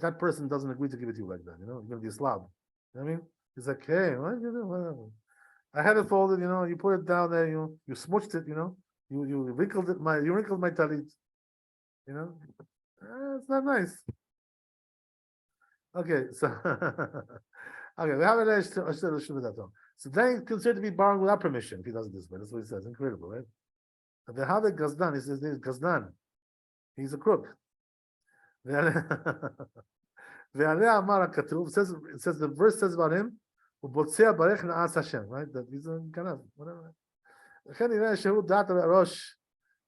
that person doesn't agree to give it to you like that. You're gonna be a slob. You know what I mean? He's like, hey, what you do? Whatever. I had it folded, you put it down there, you smooched it, you wrinkled it, you wrinkled my talit. It's not nice. Okay, so okay, we have it. So then considered to be borrowing without permission if he does it this way. That's what he says. Incredible, right? The have it gazdan. He says there's gazdan. He's a crook. It says the verse says about him, right? That he's a ganav, whatever.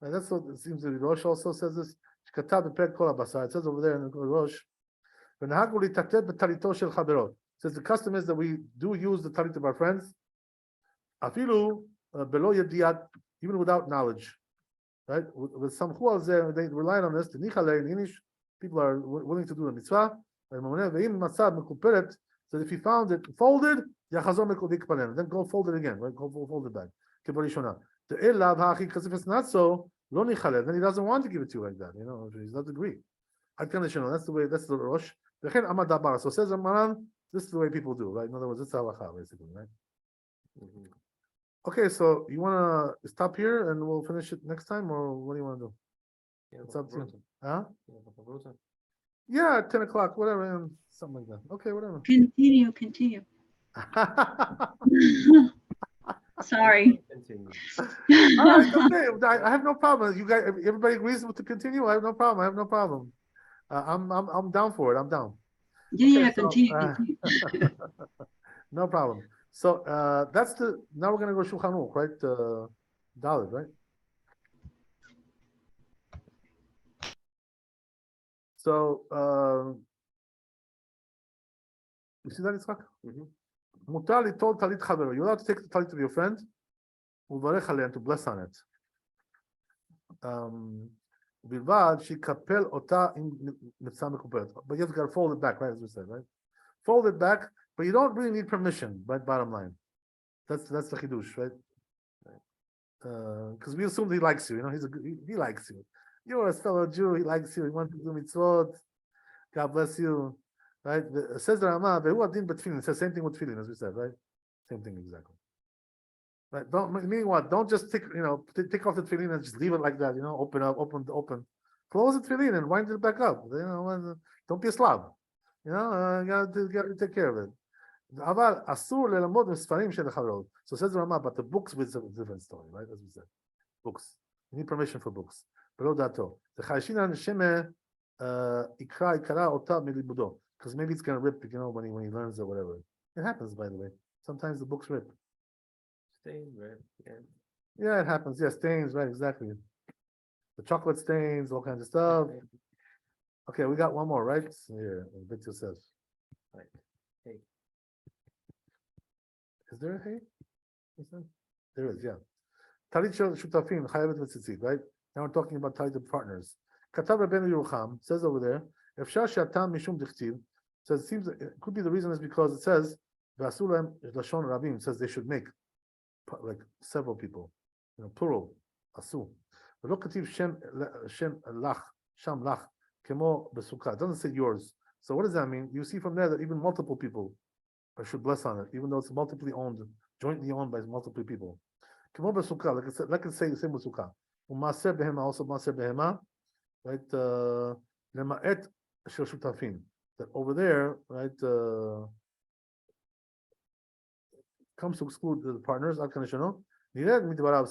That's what it seems to be. Rosh also says this. It says over there in the Rosh. Says the custom is that we do use the talit of our friends, afilu below yediat, even without knowledge, right? With some chual there, they rely on this. The nichale in Inish, people are willing to do the mitzvah. So if he found it folded, then go fold it again, right? Go fold it back. Because if it's not so, then he doesn't want to give it to you like that. He doesn't agree. That's the way. That's the Rosh. So says Amaran, this is the way people do, right? In other words, it's halakha, basically, right? Mm-hmm. Okay, so you want to stop here and we'll finish it next time, or what do you want to do? Yeah, it's up to you. Huh? Yeah, 10 o'clock, whatever, something like that. Okay, whatever. Continue. Sorry. All right, okay. I have no problem. You guys, everybody agrees to continue. I have no problem. I'm down for it. I'm down. Yeah, okay, continue. No problem. So now we're gonna go Shulchan Aruch, right? Dalet, right? So you see that, Yitzchak? Mutar litol talit chavero. You're allowed to take the talit of your friend, uvarech alein, to bless on it. Bilvad shekapel ota in mitzvah mekupelet. But you have to fold it back, right? As we said, right? Fold it back, but you don't really need permission. Right? Bottom line, that's the chidush, right? Because we assume he likes you. He likes you. You're a fellow Jew. He likes you. He wants to do mitzvot. God bless you. right? It says the Rama, "Vehu adin b'tefillin." It says same thing with tefillin, as we said, right? Same thing exactly. Right? Don't meaning what? Don't just take take off the tefillin and just leave it like that. Open up, open. Close the tefillin and wind it back up. Don't be a slob. You gotta take care of it. אבל אסור ללמוד מספרים של החברות. So says the Rama, but the books with a different story, right? As we said, books. You need permission for books. בלא דעתו. זה חיישין הנשמה יקרא אותה מלימודו. Because maybe it's gonna rip, when he learns or whatever. It happens, by the way. Sometimes the books rip. Stain, right? Yeah. Yeah, it happens. Yeah, stains, right? Exactly. The chocolate stains, all kinds of stuff. Okay, we got one more, right? Here, Bit Yosef. Right. Hey. Is there a hey? There is, yeah. Talit shutafim chayavet v'tzitzit, right? Now we're talking about talit of partners. Katav Rabbeinu Yerucham says over there, efshar she'atam mishum dichtiv. Says it seems it could be the reason is because it says v'asur lahem lashon rabim. Says they should make like several people, plural asu. V'lo kativ shem lach sham lach kemo besukah. It doesn't say yours. So what does that mean? You see from there that even multiple people should bless on it, even though it's multiply owned, jointly owned by multiple people. Kemo besukah, like it say same with sukkah. Umaser behema, also maser behema, right? Lema'et shel shutafim. That over there, right, comes to exclude the partners. So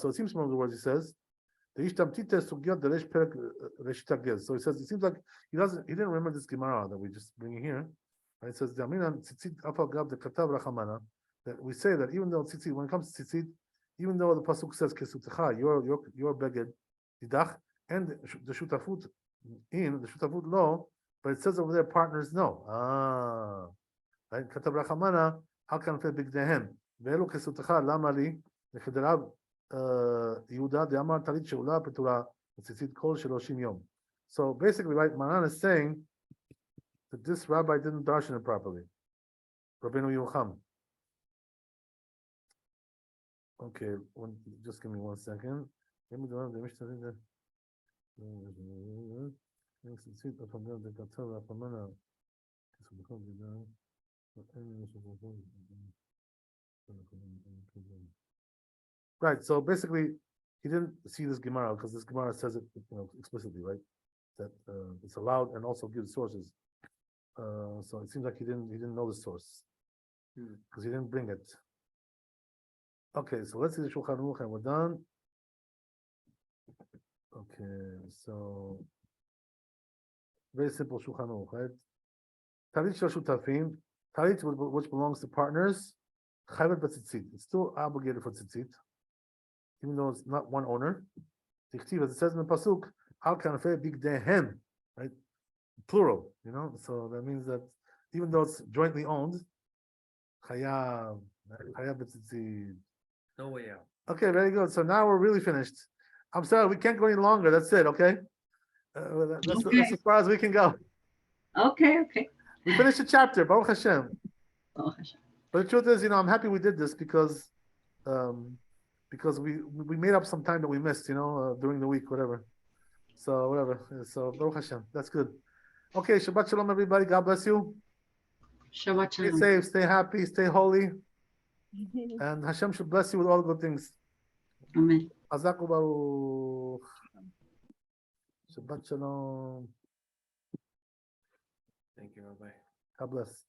it seems from the words he says. So he says it seems like he didn't remember this Gemara that we just bring here. Right? It says that we say that even though tzitzit, when it comes to tzitzit, even though the pasuk says kesutecha, your beged didach, and the shutafut no, but it says over there partners no. Right? Katav rachamana halkan fe bigdehem ve'elu kesutecha lama li lechederav Yehuda de'amar talit she'ula petura tzitzit kol sheloshim yom. So basically, right, Manan is saying that this rabbi didn't darshan it properly. Rabbeinu Yerucham. Okay, just give me 1 second. Right, so basically, he didn't see this Gemara because this Gemara says it, explicitly, right? That it's allowed and also gives sources. So it seems like he didn't know the source because he didn't bring it. Okay, so let's see the Shulchan Aruch and we're done. Okay, so very simple Shulchan Aruch, right? Talit shel shutafim, talit which belongs to partners, chayvet b'tzitzit. It's still obligated for tzitzit, even though it's not one owner. Tichtiv, as it says in the pasuk, al kanafei bigdehem, right? Plural, So that means that even though it's jointly owned, chayav b'tzitzit. No way out. Okay, very good. So now we're really finished. I'm sorry, we can't go any longer. That's it, okay? That's as far as we can go. Okay. We finished the chapter, Baruch Hashem. Baruch Hashem. But the truth is, I'm happy we did this because we made up some time that we missed, during the week, whatever. So whatever. So Baruch Hashem, that's good. Okay, Shabbat Shalom, everybody. God bless you. Shabbat Stay Shalom. safe, stay happy, stay holy, and Hashem should bless you with all good things. Amen. Azaku Baruch. Shabbat Shalom. Thank you, Rabbi. God bless.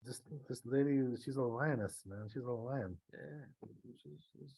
This lady, she's a lioness, man. She's a lion. Yeah, she's